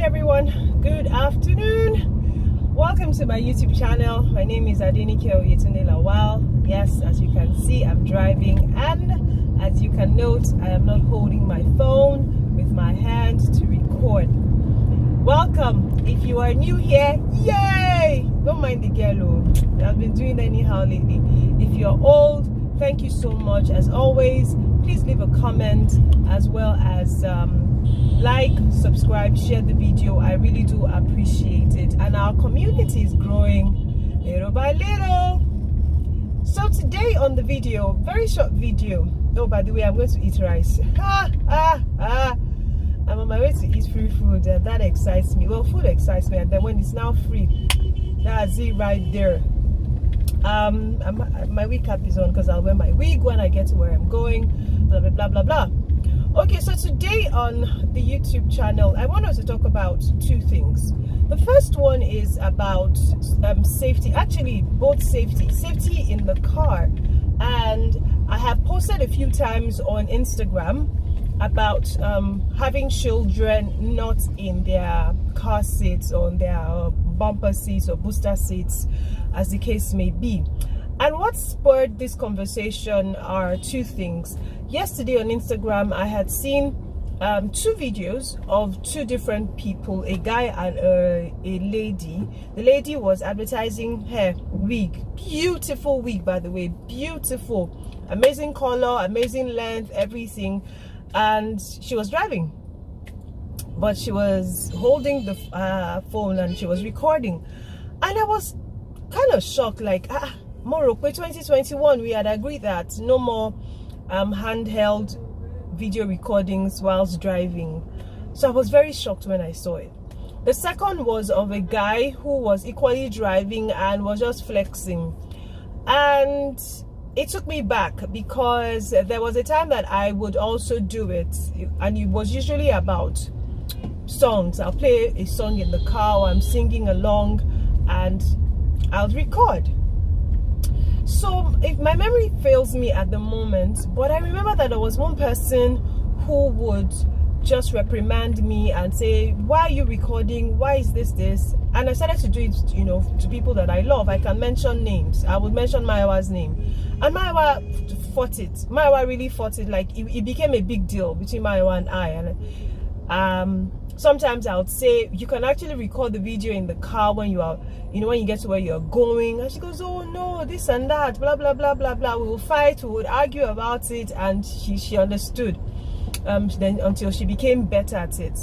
everyone, good afternoon. Welcome to my YouTube channel. My name is Adenike Oyetunde-Lawal. Yes, as you can see, I'm driving, and as you can note, I am not holding my phone with my hand to record. Welcome. If you are new here, yay! Don't mind the girl, I've been doing anyhow lately. If you're old, thank you so much. As always, please leave a comment, as well as like, subscribe, share the video. I really do appreciate it, and our community is growing little by little. So today on the video, very short video. Oh, by the way, I'm going to eat rice. I'm on my way to eat free food, and that excites me. Well, food excites me, and then when it's now free, that's it right there. My wig cap is on because I'll wear my wig when I get to where I'm going. Blah blah blah blah blah. Okay, so today on the YouTube channel, I want us to talk about two things. The first one is about safety. Actually, both safety in the car, and I have posted a few times on Instagram about having children not in their car seats, or on their bumper seats or booster seats, as the case may be. And what spurred this conversation are two things. Yesterday on Instagram, I had seen two videos of two different people, a guy and a lady. The lady was advertising her wig, beautiful wig, by the way, beautiful, amazing color, amazing length, everything. And she was driving, but she was holding the phone and she was recording, and I was kind of shocked, like, Morocco 2021, we had agreed that no more handheld video recordings whilst driving. So I was very shocked when I saw it. The second was of a guy who was equally driving and was just flexing, and it took me back, because there was a time that I would also do it, and it was usually about songs. I'll play a song in the car, or I'm singing along, and I'll record. So if my memory fails me at the moment, but I remember that there was one person who would just reprimand me and say, why are you recording? Why is this? And I started to do it, to people that I love. I can mention names. I would mention Maiwa's name, and Maiwa fought it. Maiwa really fought it. Like, it became a big deal between Maiwa and I. And sometimes I would say, you can actually record the video in the car when you are, when you get to where you're going. And she goes, oh no, this and that, blah blah blah blah blah. We will fight, we would argue about it, and she understood. Then until she became better at it.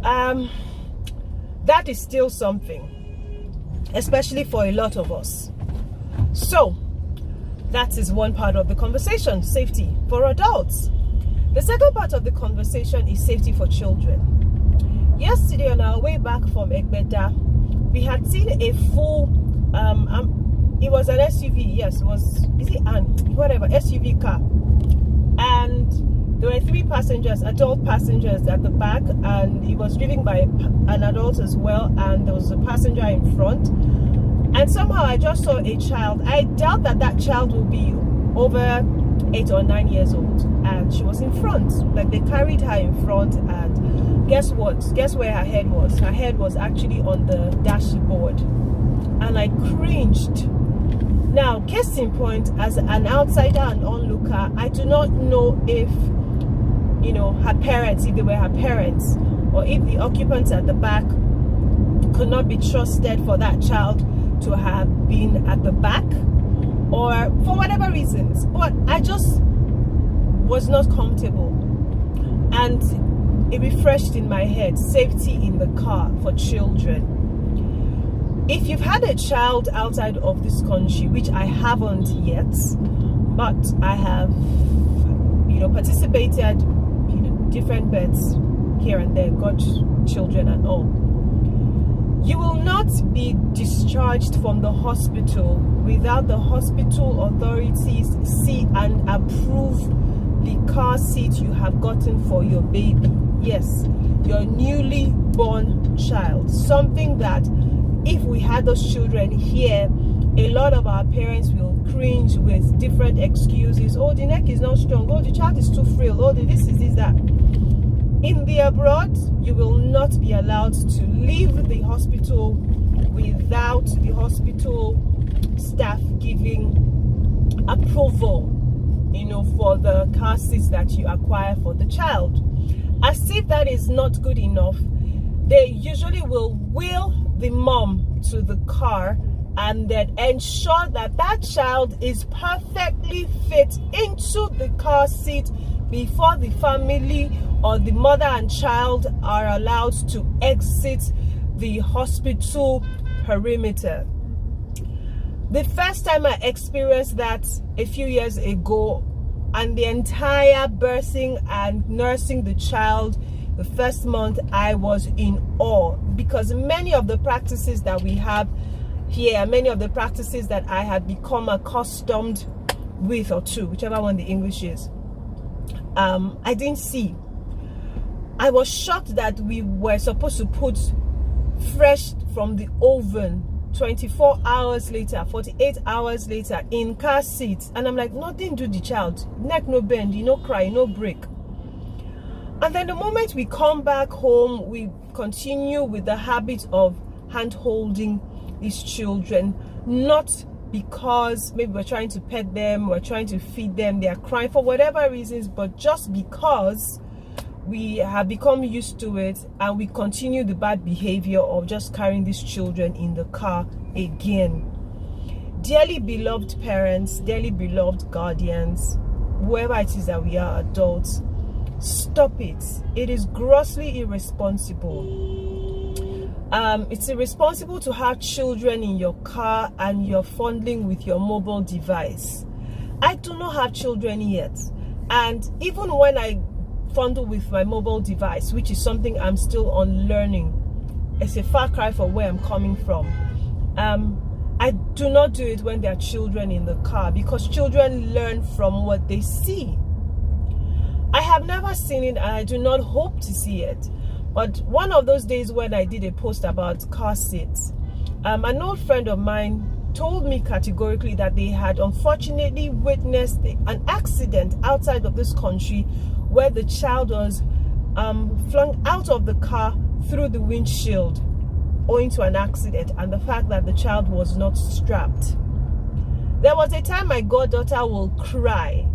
That is still something, especially for a lot of us. So that is one part of the conversation, safety for adults. The second part of the conversation is safety for children. Yesterday on our way back from Egbeda, we had seen a full it was an SUV. Yes, it was, SUV car, and there were three passengers, adult passengers at the back, and it was driven by an adult as well, and there was a passenger in front. And somehow I just saw a child. I doubt that child will be over 8 or 9 years old, and she was in front. Like, they carried her in front, and guess what? Guess where her head was? Her head was actually on the dashboard, and I cringed. Now, case in point, as an outsider and onlooker, I do not know if her parents, if they were her parents, or if the occupants at the back could not be trusted for that child to have been at the back, or for whatever reasons. But I just was not comfortable, and it refreshed in my head, safety in the car for children. If you've had a child outside of this country, which I haven't yet, but I have participated different bets here and there, got children and all, you will not be discharged from the hospital without the hospital authorities see and approve the car seat you have gotten for your baby. Yes, your newly born child. Something that, if we had those children here, a lot of our parents will cringe with different excuses. Oh, the neck is not strong. Oh, the child is too frail. Oh, this is this, that. In the abroad, you will not be allowed to leave the hospital without the hospital staff giving approval, for the car seats that you acquire for the child. As if that is not good enough, they usually will wheel the mom to the car and then ensure that that child is perfectly fit into the car seat before the family or the mother and child are allowed to exit the hospital perimeter. The first time I experienced that a few years ago, and the entire birthing and nursing the child the first month, I was in awe, because many of the practices that we have here, many of the practices that I had become accustomed with, or to, whichever one the English is, I didn't see. I was shocked that we were supposed to put fresh from the oven 24 hours later, 48 hours later, in car seats, and I'm like, nothing do the child, neck no bend, no cry, no break. And then the moment we come back home, we continue with the habit of hand holding these children, not because maybe we're trying to pet them, we're trying to feed them, they are crying for whatever reasons, but just because we have become used to it, and we continue the bad behavior of just carrying these children in the car again. Dearly beloved parents, dearly beloved guardians, whoever it is that we are, adults, stop it. It is grossly irresponsible. It's irresponsible to have children in your car and you're fondling with your mobile device. I do not have children yet, and even when I fondle with my mobile device, which is something I'm still unlearning, it's a far cry from where I'm coming from. I do not do it when there are children in the car, because children learn from what they see. I have never seen it, and I do not hope to see it. But one of those days when I did a post about car seats, an old friend of mine told me categorically that they had unfortunately witnessed an accident outside of this country where the child was flung out of the car through the windshield owing to an accident, and the fact that the child was not strapped. There was a time my goddaughter will cry,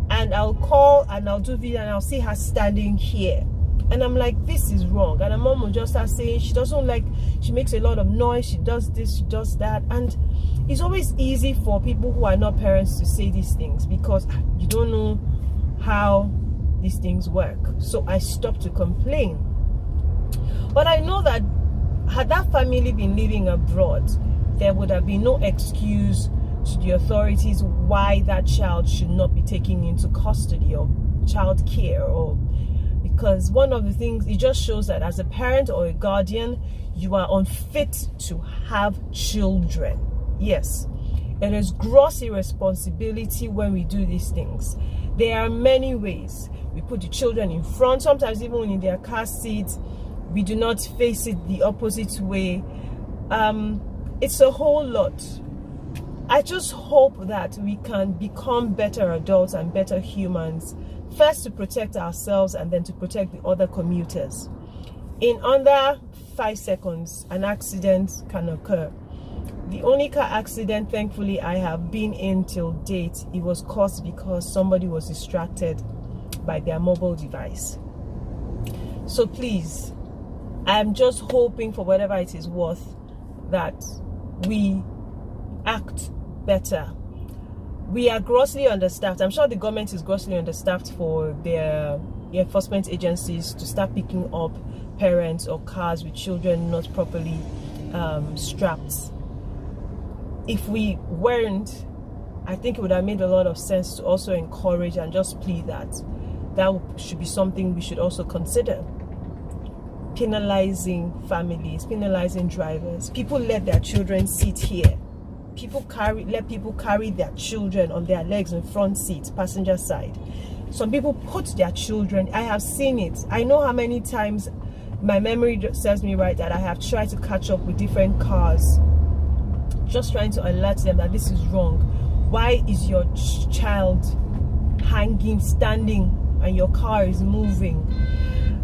and I'll call and I'll do video and I'll see her standing here, and I'm like, this is wrong. And her mom will just start saying she doesn't like, she makes a lot of noise, she does this, she does that. And it's always easy for people who are not parents to say these things, because you don't know how these things work. So I stopped to complain. But I know that had that family been living abroad, there would have been no excuse to the authorities why that child should not be taken into custody or child care, or because one of the things, it just shows that as a parent or a guardian, you are unfit to have children. Yes, it is gross irresponsibility when we do these things. There are many ways. We put the children in front, sometimes even when in their car seats, we do not face it the opposite way. It's a whole lot. I just hope that we can become better adults and better humans, first to protect ourselves and then to protect the other commuters. In under 5 seconds, an accident can occur. The only car accident, thankfully, I have been in till date, it was caused because somebody was distracted by their mobile device. So please, I'm just hoping, for whatever it is worth, that we act better. We are grossly understaffed. I'm sure the government is grossly understaffed for their enforcement agencies to start picking up parents or cars with children not properly strapped. If we weren't, I think it would have made a lot of sense to also encourage and just plead that should be something we should also consider. Penalizing families, penalizing drivers. People let their children sit here. Let people carry their children on their legs in front seats, passenger side. Some people put their children, I have seen it. I know how many times, my memory serves me right, that I have tried to catch up with different cars, just trying to alert them that this is wrong. Why is your child hanging, standing, and your car is moving?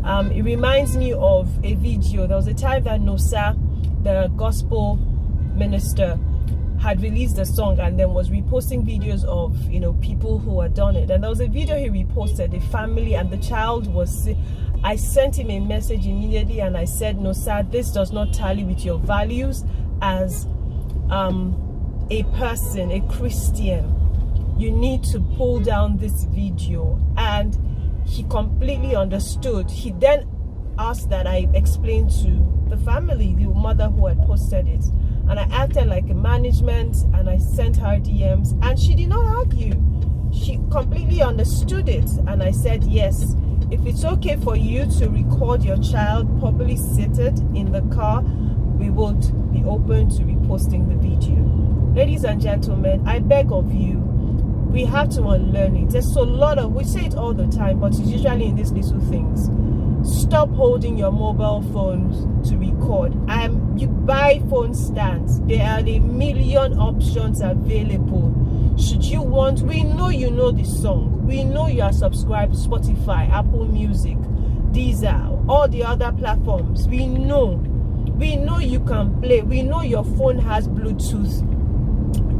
It reminds me of a video. There was a time that Nosa, the gospel minister, had released a song and then was reposting videos of, you know, people who had done it. And there was a video he reposted, the family, and the child was, I sent him a message immediately and I said, Nosa, this does not tally with your values as a person, a Christian. You need to pull down this video. And he completely understood. He then asked that I explain to the family, the mother who had posted it, and I acted like a management and I sent her DMs and she did not argue. She completely understood it, and I said, yes, if it's okay for you to record your child properly seated in the car, we would be open to reposting the video. Ladies and gentlemen, I beg of you, we have to unlearn it. There's a lot of, we say it all the time, but it's usually in these little things. Stop holding your mobile phones to record. You buy phone stands. There are a million options available. Should you want, we know you know the song. We know you are subscribed to Spotify, Apple Music, Deezer, all the other platforms. We know you can play. We know your phone has Bluetooth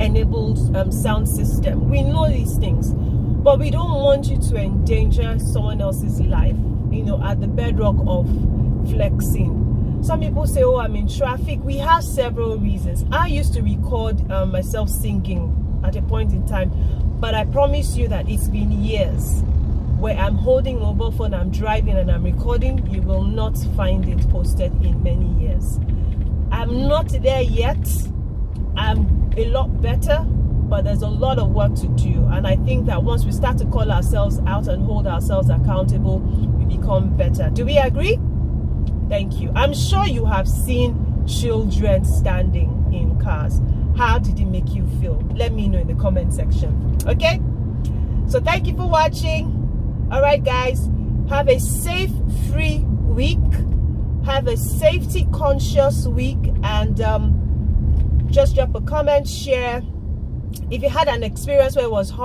enabled sound system. We know these things, but we don't want you to endanger someone else's life, you know, at the bedrock of flexing. Some people say, oh, I'm in traffic. We have several reasons. I used to record myself singing at a point in time, but I promise you that it's been years where I'm holding mobile phone, I'm driving and I'm recording. You will not find it posted in many years. I'm not there yet. I'm a lot better, but there's a lot of work to do. And I think that once we start to call ourselves out and hold ourselves accountable, we become better. Do we agree? Thank you. I'm sure you have seen children standing in cars. How did it make you feel? Let me know in the comment section. Okay? So thank you for watching. All right, guys. Have a safe, free week. Have a safety conscious week. And just drop a comment, share. If you had an experience where it was hard,